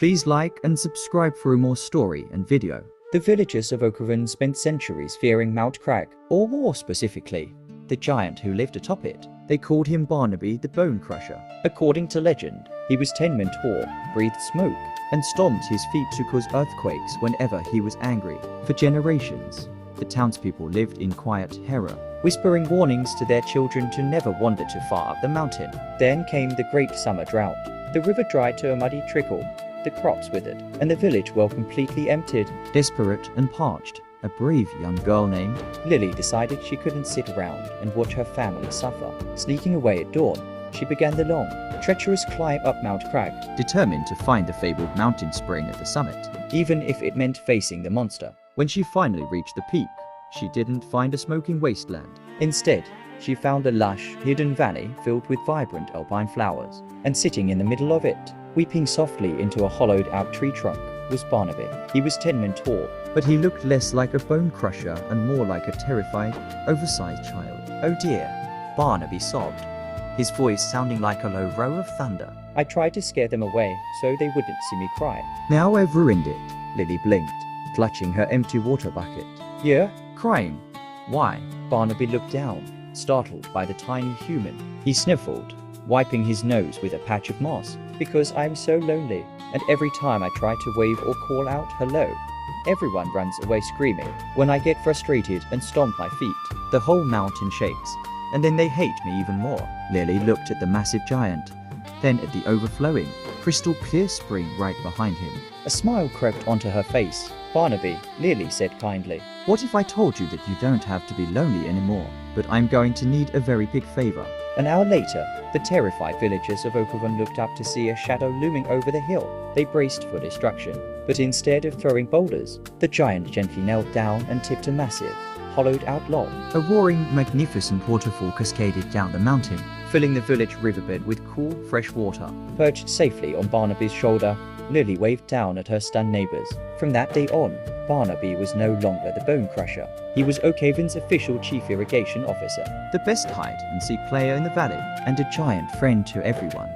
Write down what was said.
Please like and subscribe for more story and video. The villagers of Oakhaven spent centuries fearing Mount Crag, or more specifically, the giant who lived atop it. They called him Barnaby the Bone-Crusher. According to legend, he was 10 men tall, breathed smoke, and stomped his feet to cause earthquakes whenever he was angry. For generations, the townspeople lived in quiet terror, whispering warnings to their children to never wander too far up the mountain. Then came the great summer drought. The river dried to a muddy trickle, the crops withered, and the village well completely emptied. Desperate and parched, a brave young girl named Lily decided she couldn't sit around and watch her family suffer. Sneaking away at dawn, she began the long, treacherous climb up Mount Crag, determined to find the fabled mountain spring at the summit, even if it meant facing the monster. When she finally reached the peak, she didn't find a smoking wasteland. Instead, she found a lush, hidden valley filled with vibrant alpine flowers, and sitting in the middle of it, weeping softly into a hollowed-out tree trunk, was Barnaby. He was 10 men tall, but he looked less like a bone crusher and more like a terrified, oversized child. "Oh dear," Barnaby sobbed, his voice sounding like a low roar of thunder. "I tried to scare them away so they wouldn't see me cry. Now I've ruined it." Lily blinked, clutching her empty water bucket. "Yeah? Crying? Why?" Barnaby looked down, startled by the tiny human. He sniffled, wiping his nose with a patch of moss. "Because I'm so lonely, and every time I try to wave or call out hello, everyone runs away screaming. When I get frustrated and stomp my feet, the whole mountain shakes, and then they hate me even more." Lily looked at the massive giant, then at the overflowing, crystal clear spring right behind him. A smile crept onto her face. "Barnaby," Lily said kindly, "what if I told you that you don't have to be lonely anymore? But I'm going to need a very big favor." An hour later, the terrified villagers of Oakhaven looked up to see a shadow looming over the hill. They braced for destruction, but instead of throwing boulders, the giant gently knelt down and tipped a massive, hollowed-out log. A roaring, magnificent waterfall cascaded down the mountain, filling the village riverbed with cool, fresh water. Perched safely on Barnaby's shoulder, Lily waved down at her stunned neighbors. From that day on, Barnaby was no longer the Bone Crusher. He was Oakhaven's official chief irrigation officer, the best hide-and-seek player in the valley, and a giant friend to everyone.